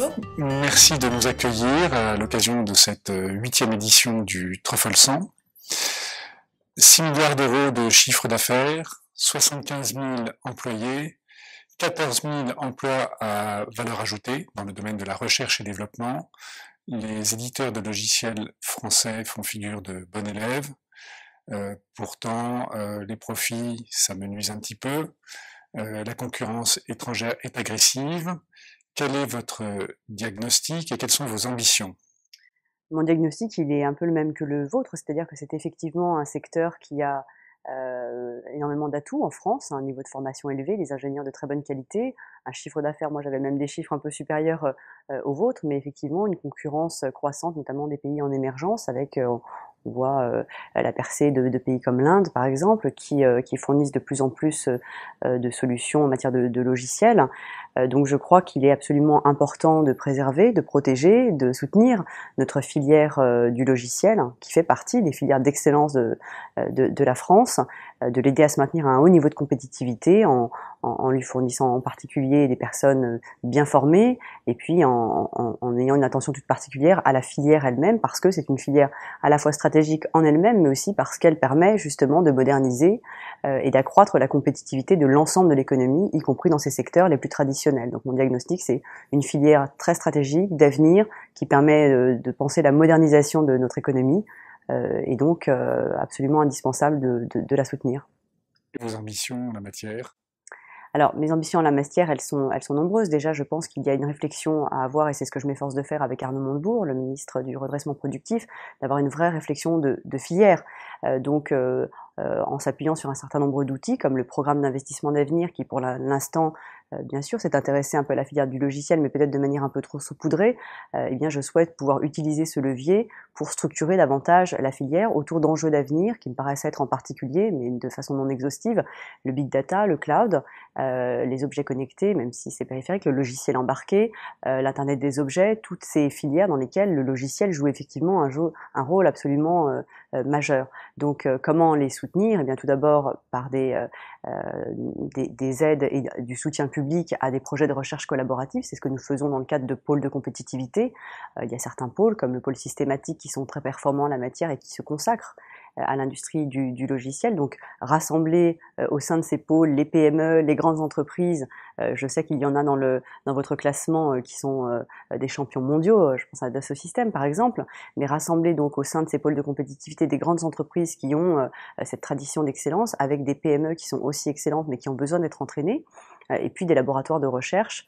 bonjour. Merci de nous accueillir à l'occasion de cette 8e édition du Truffle 100. 6 milliards d'euros de chiffre d'affaires, 75 000 employés, 14 000 emplois à valeur ajoutée dans le domaine de la recherche et développement. Les éditeurs de logiciels français font figure de bons élèves. Pourtant, les profits s'amenuisent un petit peu. La concurrence étrangère est agressive. Quel est votre diagnostic et quelles sont vos ambitions? Mon diagnostic, il est un peu le même que le vôtre, c'est-à-dire que c'est effectivement un secteur qui a énormément d'atouts en France, un niveau de formation élevé, des ingénieurs de très bonne qualité, un chiffre d'affaires, moi j'avais même des chiffres un peu supérieurs aux vôtres, mais effectivement une concurrence croissante, notamment des pays en émergence, avec on voit la percée de pays comme l'Inde, par exemple, qui fournissent de plus en plus de solutions en matière de logiciels. Donc je crois qu'il est absolument important de préserver, de protéger, de soutenir notre filière du logiciel, qui fait partie des filières d'excellence de la France, de l'aider à se maintenir à un haut niveau de compétitivité en lui fournissant en particulier des personnes bien formées et puis en ayant une attention toute particulière à la filière elle-même parce que c'est une filière à la fois stratégique en elle-même mais aussi parce qu'elle permet justement de moderniser et d'accroître la compétitivité de l'ensemble de l'économie, y compris dans ces secteurs les plus traditionnels. Donc mon diagnostic, c'est une filière très stratégique, d'avenir, qui permet de penser la modernisation de notre économie et donc absolument indispensable de la soutenir. Et vos ambitions en la matière? Alors, mes ambitions en la matière, elles sont nombreuses. Déjà, je pense qu'il y a une réflexion à avoir, et c'est ce que je m'efforce de faire avec Arnaud Montebourg, le ministre du redressement productif, d'avoir une vraie réflexion de filière. En s'appuyant sur un certain nombre d'outils, comme le programme d'investissement d'avenir, qui pour l'instant, bien sûr, s'est intéressé un peu à la filière du logiciel, mais peut-être de manière un peu trop saupoudrée. Eh bien, je souhaite pouvoir utiliser ce levier pour structurer davantage la filière autour d'enjeux d'avenir, qui me paraissent être en particulier, mais de façon non exhaustive, le big data, le cloud, les objets connectés, même si c'est périphérique, le logiciel embarqué, l'Internet des objets, toutes ces filières dans lesquelles le logiciel joue effectivement un rôle absolument majeur. Donc, comment les soutenir? Eh bien, tout d'abord par des aides et du soutien public à des projets de recherche collaborative. C'est ce que nous faisons dans le cadre de pôles de compétitivité. Il y a certains pôles, comme le pôle systématique, qui sont très performants en la matière et qui se consacrent à l'industrie du logiciel. Donc, rassembler au sein de ces pôles les PME, les grandes entreprises. Je sais qu'il y en a dans votre classement qui sont des champions mondiaux. Je pense à Dassault Systèmes, par exemple. Mais rassembler donc au sein de ces pôles de compétitivité des grandes entreprises qui ont cette tradition d'excellence, avec des PME qui sont aussi excellentes mais qui ont besoin d'être entraînées, et puis des laboratoires de recherche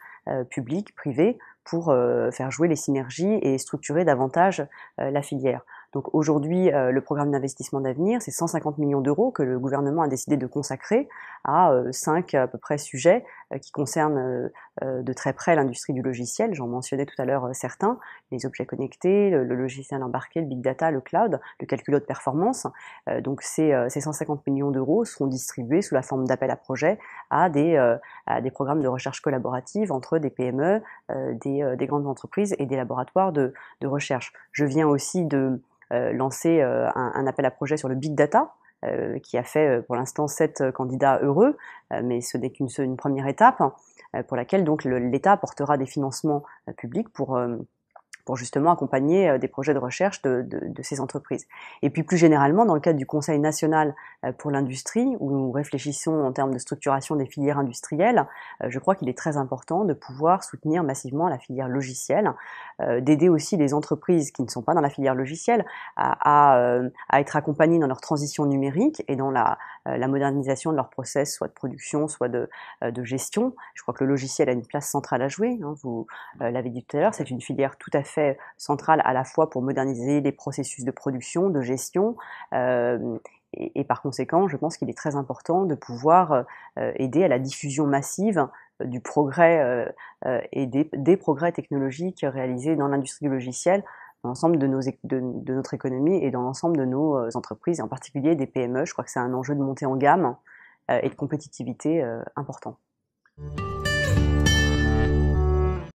publics, privés, pour faire jouer les synergies et structurer davantage la filière. Donc aujourd'hui, le programme d'investissement d'avenir, c'est 150 millions d'euros que le gouvernement a décidé de consacrer à 5 à peu près sujets qui concernent de très près l'industrie du logiciel. J'en mentionnais tout à l'heure certains, les objets connectés, le logiciel embarqué, le big data, le cloud, le calcul haute performance. Donc ces 150 millions d'euros seront distribués sous la forme d'appel à projets à des programmes de recherche collaborative entre des PME, des grandes entreprises et des laboratoires de recherche. Je viens aussi de lancer un appel à projet sur le big data, qui a fait pour l'instant 7 candidats heureux, mais ce n'est qu'une première étape, pour laquelle donc l'État apportera des financements publics pour justement accompagner des projets de recherche de ces entreprises. Et puis plus généralement, dans le cadre du Conseil national pour l'industrie, où nous réfléchissons en termes de structuration des filières industrielles, je crois qu'il est très important de pouvoir soutenir massivement la filière logicielle, d'aider aussi les entreprises qui ne sont pas dans la filière logicielle à être accompagnées dans leur transition numérique et dans la modernisation de leurs process, soit de production, soit de gestion. Je crois que le logiciel a une place centrale à jouer, hein, vous l'avez dit tout à l'heure, c'est une filière tout à fait centrale à la fois pour moderniser les processus de production, de gestion, et par conséquent, je pense qu'il est très important de pouvoir aider à la diffusion massive du progrès et des progrès technologiques réalisés dans l'industrie du logiciel, dans l'ensemble de notre économie et dans l'ensemble de nos entreprises, et en particulier des PME. Je crois que c'est un enjeu de montée en gamme et de compétitivité important.